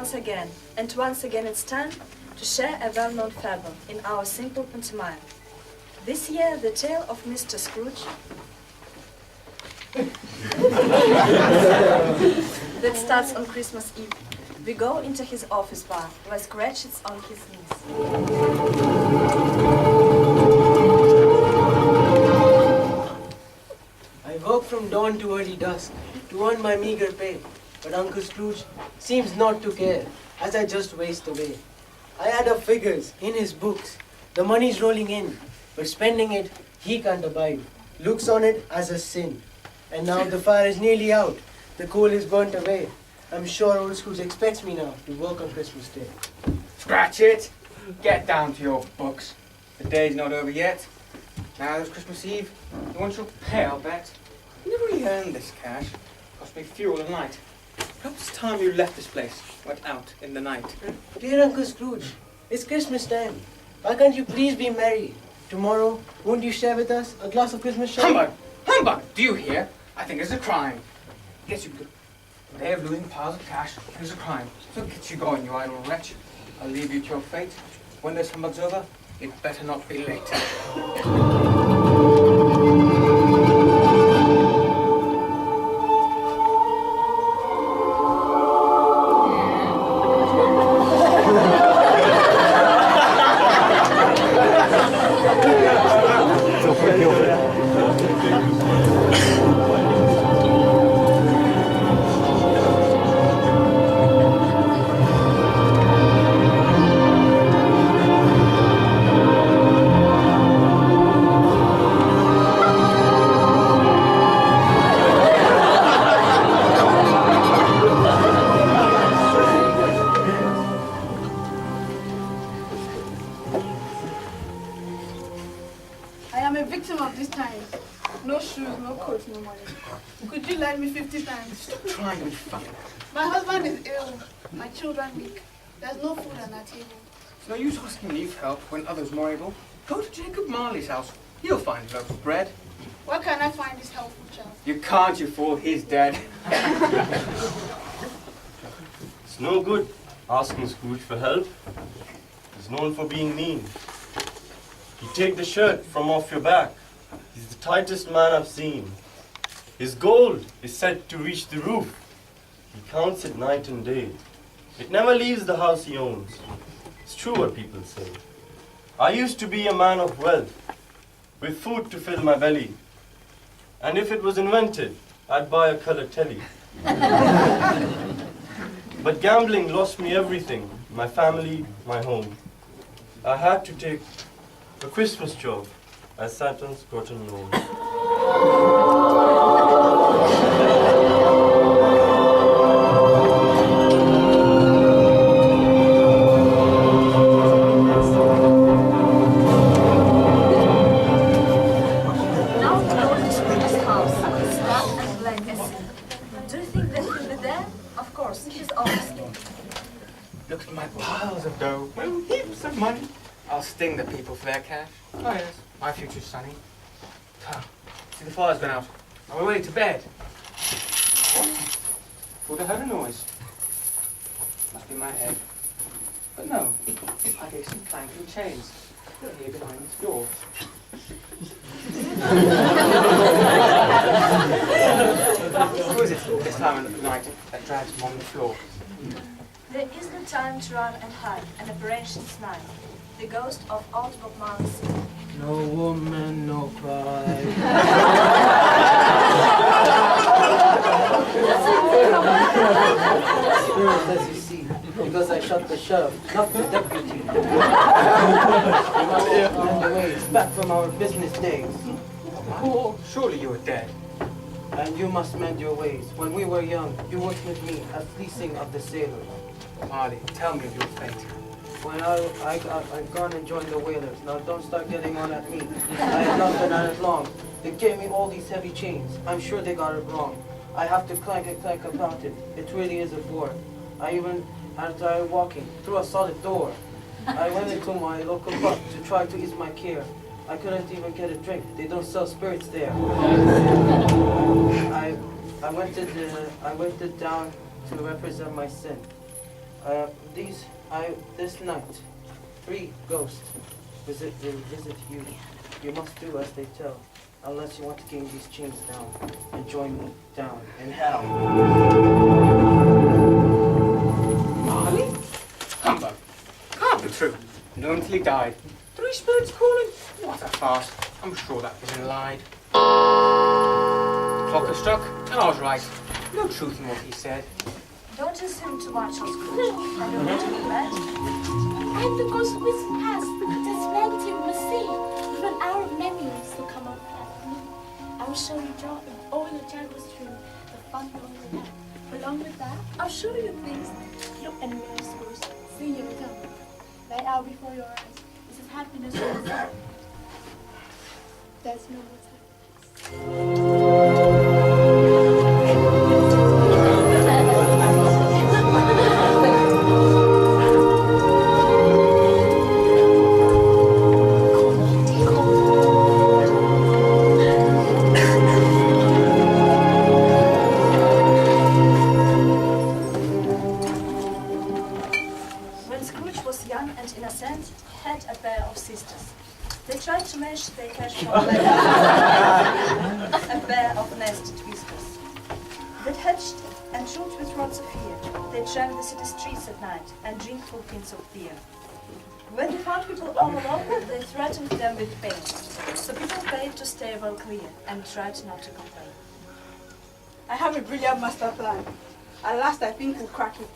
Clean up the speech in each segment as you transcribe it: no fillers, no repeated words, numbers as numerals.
once again, and once again it's time to share a well-known fable in our simple pantomime. This year, the tale of Mr. Scrooge that starts on Christmas Eve. We go into his office bar, where Scratch sits on his knees. I work from dawn to early dusk to earn my meager pay, but Uncle Scrooge seems not to care, as I just waste away. I add up figures in his books, the money's rolling in, but spending it he can't abide, looks on it as a sin. And now the fire is nearly out, the coal is burnt away. I'm sure old Scrooge expects me now to work on Christmas Day. Scratch it! Get down to your books. The day's not over yet. Now it's Christmas Eve. You want your pay, I'll bet. You never really earned this cash. Cost me fuel and light. Perhaps it's time you left this place, went out in the night. Dear Uncle Scrooge, it's Christmas time. Why can't you please be merry? Tomorrow, won't you share with us a glass of Christmas sherry? Humbug! Humbug! Do you hear? I think it's a crime. Gets you good. The day of losing piles of cash is a crime. So get you going, you idle wretch. I'll leave you to your fate. When this humbug's over, it better not be late. I am a victim of these times. No shoes, no coat, no money. Could you lend me 50 times? Stop trying to be funny. My husband is ill. My children weak. There's no food on our table. It's no use asking me for help when others more able. Go to Jacob Marley's house. He'll find a loaf of bread. Where can I find this helpful child? You can't, you fool. He's dead. It's no good asking Scrooge for help. He's known for being mean. You take the shirt from off your back. He's the tightest man I've seen. His gold is said to reach the roof. He counts it night and day. It never leaves the house he owns. It's true what people say. I used to be a man of wealth, with food to fill my belly. And if it was invented, I'd buy a colored telly. But gambling lost me everything, my family, my home. I had to take a Christmas job as Saturn's cotton rolls. Now we go to Scrooge's house. It's dark and black as sin. Do you think that he'll be there? Of course, he's always in. Look at my piles of dough. Well, heaps of money. I'll sting the people for their cash. Oh yes, my future's sunny. See, the fire's been out. Are we ready to bed? What? Thought I heard a noise. Must be my head. But no, I hear some clanking chains. Here behind this door. Who is it this time of the night that drags him on the floor? There is no time to run and hide, and operations nine. The ghost of old Bob Marley. No woman, no cry. Spirit, as you see, because I shot the sheriff, not the deputy. We must find the ways back from our business days. Oh, surely you are dead. And you must mend your ways. When we were young, you worked with me at fleecing of the sailors. Marley, tell me of your fate. When I've gone and joined the whalers. Now don't start getting on at me. I have not been at it long. They gave me all these heavy chains. I'm sure they got it wrong. I have to clank about it. It really is a bore. I even had to walking through a solid door. I went into my local pub to try to ease my care. I couldn't even get a drink. They don't sell spirits there. I went down to represent my sin. This night, 3 ghosts will visit you. You must do as they tell, unless you want to gain these chains down and join me down in hell. Marley? Humbug. Can't be true. Not until he died. 3 spirits calling? What a farce. I'm sure that vision lied. The clock has struck, and I was right. No truth in what he said. Don't assume too much on Scrooge. I don't want to be bad. And the ghost whizzed past. This vanity must see. Even our memories will come up at me. I will show you joy in all your childhood's dream. The fun of the night. Along with that, I'll show you things. Look and mirror Scrooge. See your tongue. Lay out before your eyes. This is happiness for the There's no more time. When Scrooge was young and innocent, he had a pair of sisters. They tried to manage their cash from a pair of nested whiskers. They hatched and chewed with rods of fear. They tramp the city streets at night and drink full pints of beer. When they found people all alone, they threatened them with pain. So people paid to stay well clear and tried not to complain. I have a brilliant master plan. At last, I think we'll crack it.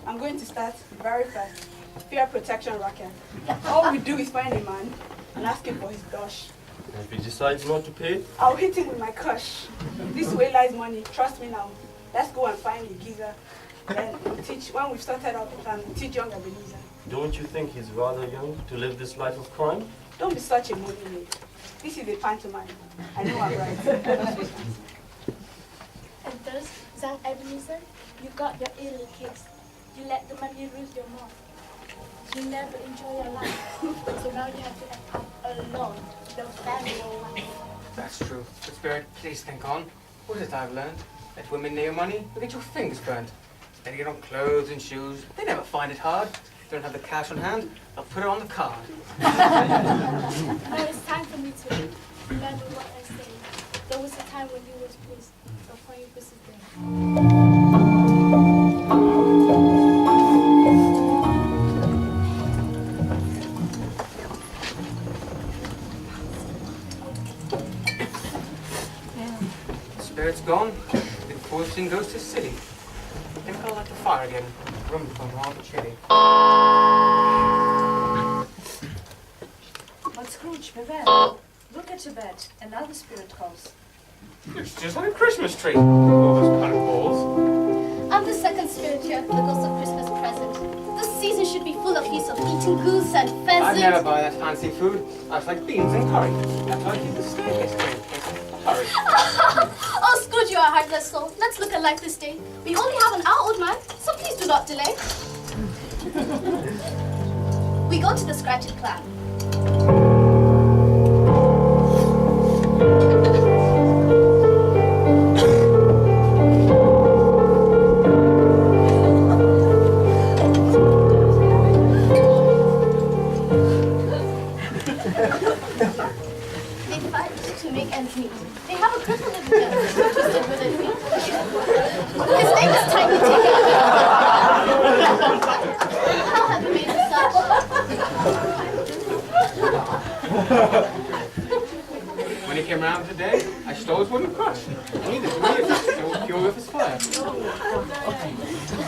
I'm going to start very fast. Fear protection racket. All we do is find a man and ask him for his dosh. If he decides not to pay, I'll hit him with my cush. This way lies money. Trust me now. Let's go and find a geezer. Then we'll teach. When we've started out the plan, we'll teach young Ebenezer. don't you think he's rather young to live this life of crime? Don't be such a moody maid. This is a pantomime. I know I'm right. And thus, Zang Ebenezer, you got your ill kicks. You let the money rule your mouth. You never enjoy your life. So now you have to act alone. No family or life. That's true. But Spirit, please think on. What is it I've learned? That women near money will get your fingers burnt. Spending it on clothes and shoes, they never find it hard. They don't have the cash on hand, they'll put it on the card. Now it's time for me to remember what I said. There was a time when you was pleased. Before you visit them. Spirit's gone. The fortune goes to city. I think I'll light the fire again. Room's gone rather chilly. But Scrooge, beware. Look at your bed. Another spirit calls. It's just like a Christmas tree. All those colored balls. I'm the second spirit here, the ghost of Christmas present. This season should be full of feasts of eating goose and pheasant. I'd never buy that fancy food. I just like beans and curry. That's why I keep the staircase clean. Hurry. Oh, Scrooge, you are a heartless soul. Let's look alike this day. We only have an hour, old man, so please do not delay. We go to the Scratched Clan. They fight to make ends meet. They have a cripple living there, twisted with their feet. His name is Tiny Tinker. How have you made it such? When he came round today, I stole his wooden crush. Neither to me if it's pure with his fire.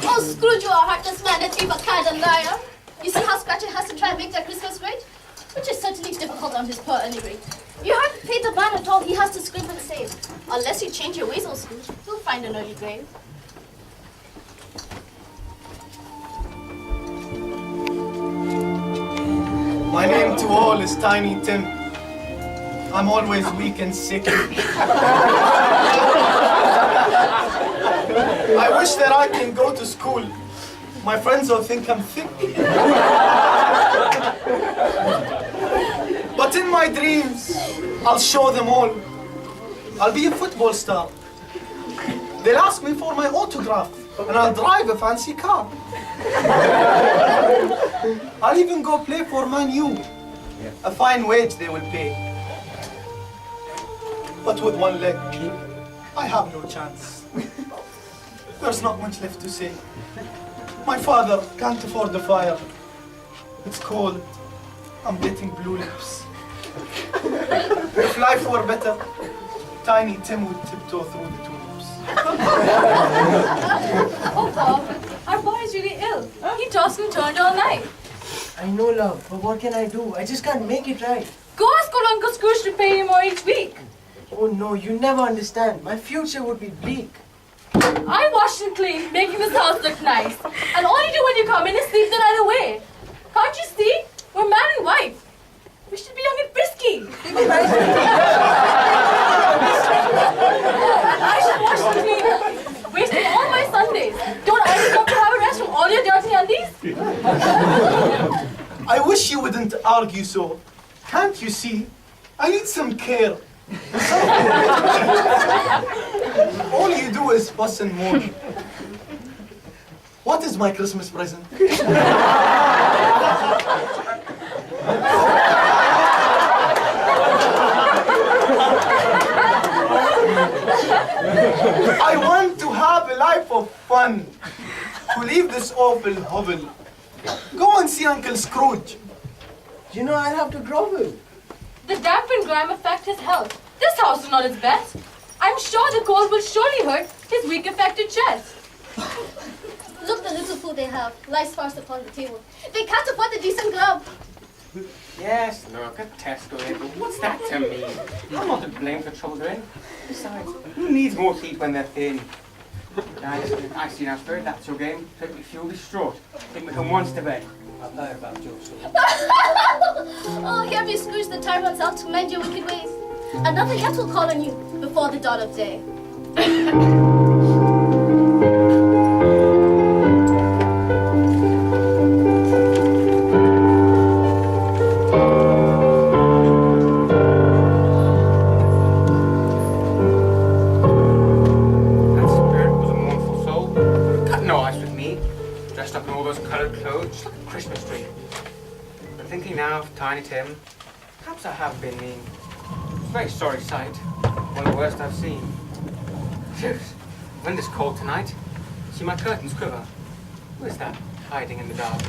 Oh, Scrooge, you are a heartless man, a thief, a cad, and liar. You see how Scratched has to try and make their Christmas great? Which is certainly difficult on his poor any rate. You haven't paid the man at all, he has to scrimp and save. Unless you change your ways, old Scrooge, you'll find an early grave. My name to all is Tiny Tim. I'm always weak and sick. I wish that I can go to school. My friends will think I'm thick. But in my dreams, I'll show them all. I'll be a football star. They'll ask me for my autograph. And I'll drive a fancy car. I'll even go play for Man U. A fine wage they will pay. But with one leg, I have no chance. There's not much left to say. My father can't afford the fire. It's cold. I'm getting blue lips. If life were better, Tiny Tim would tiptoe through the tulips. Oh, Bob, our boy is really ill. He tossed and turned all night. I know, love, but what can I do? I just can't make it right. Go ask old Uncle Scrooge to pay you more each week. Oh no, you never understand. My future would be bleak. I washed and cleaned, making this house look nice. And all you do when you come in is sleep the night away. Can't you see? We're man and wife. We should be young and frisky. I should wash and clean, wasting all my Sundays. Don't I deserve to have a rest from all your dirty undies? I wish you wouldn't argue so. Can't you see? I need some care. All you do is fuss and moan. What is my Christmas present? I want to have a life of fun. To leave this awful hovel. Go and see Uncle Scrooge. You know, I'll have to grovel. The damp and grime affect his health. This house is not his best. I'm sure the cold will surely hurt his weak affected chest. Look, the little food they have lies fast upon the table. They can't afford the decent glove. Yes, look, a Tesco label. What's that to me? I'm not to blame for trouble they're in. Besides, who needs more heat when they're thin? Guys, I see now, Spirit, that's your game. Take me fuel distraught. Take me home once to bed. I've heard about jokes. Oh, here be Scrooge, the time runs out to mend your wicked ways. Another yet will call on you before the dawn of day. Tiny Tim, perhaps I have been mean. It's a very sorry sight, one of the worst I've seen. Phew, wind is cold tonight. See my curtains quiver. Who is that hiding in the dark?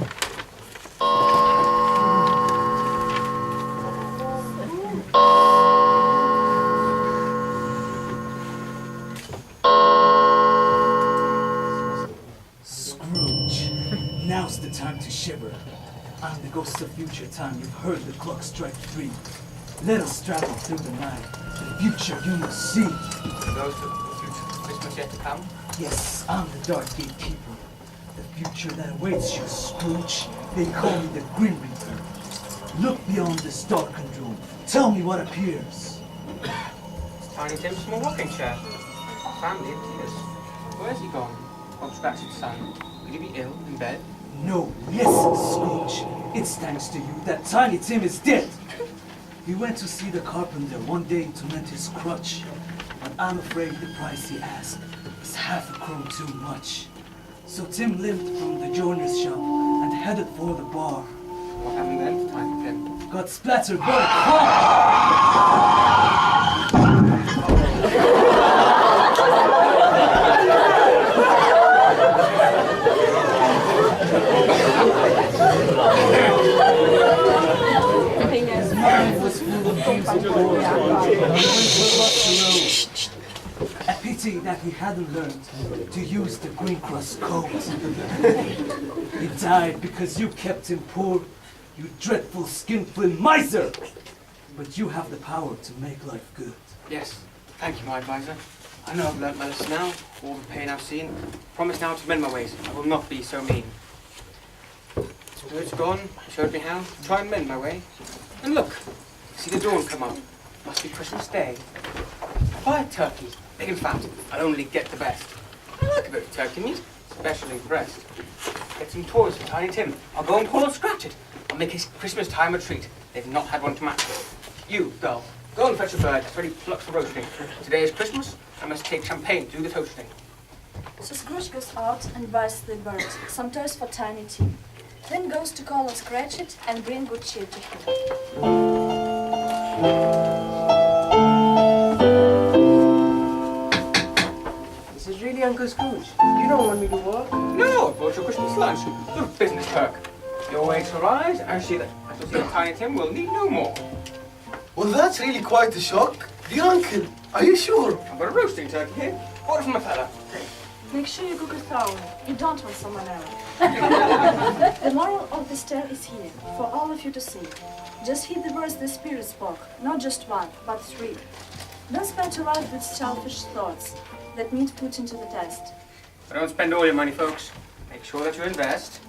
Scrooge, now's the time to shiver. I'm the ghost of future time. You've heard the clock strike 3. Let us travel through the night. The future you must see. Ghost of future Christmas yet to come? Yes, I'm the dark gatekeeper. The future that awaits you, Scrooge. They call me the Grim Reaper. Look beyond this darkened room. Tell me what appears. It's Tiny Tim's small rocking chair. Family in tears. Where's he gone? Abstracted son. Could he be ill in bed? No, listen, Scrooge. It's thanks to you that Tiny Tim is dead. He went to see the carpenter one day to mend his crutch, but I'm afraid the price he asked is half a crown too much. So Tim limped from the joiner's shop and headed for the bar. What happened then to Tiny Tim? Got splattered by a car. His mind was full of dreams of war. A pity that he hadn't learned to use the green cross code. He died because you kept him poor, you dreadful skinful miser! But you have the power to make life good. Yes, thank you, my advisor. I know I've learnt my lesson now, all the pain I've seen. Promise now to mend my ways. I will not be so mean. Spirit's gone, showed me how. Try and mend my way. And look, see the dawn come up. Must be Christmas Day. Fire turkey, big and fat. I'll only get the best. I like a bit of turkey meat, especially breast. Get some toys for Tiny Tim. I'll go and call and scratch it. I'll make his Christmas time a treat. They've not had one to match it. You, girl, go and fetch a bird. It's ready plucked for roasting. Today is Christmas. I must take champagne to do the toasting. So Scrooge goes out and buys the bird some toys for Tiny Tim. Then goes to call on Cratchit and bring good cheer to him. This is really Uncle Scrooge. You don't want me to work? No, I bought your Christmas lunch. Good business perk. Your wage will rise, and I shall see that Tiny Tim will need no more. Well, that's really quite a shock. Dear uncle, are you sure? I've got a roasting turkey here. Order from my fella. Make sure you cook it thoroughly. You don't want someone else. The moral of this tale is here, for all of you to see. Just heed the words the Spirit spoke, not just one, but three. Don't spend your life with selfish thoughts that need put into the test. But don't spend all your money, folks. Make sure that you invest.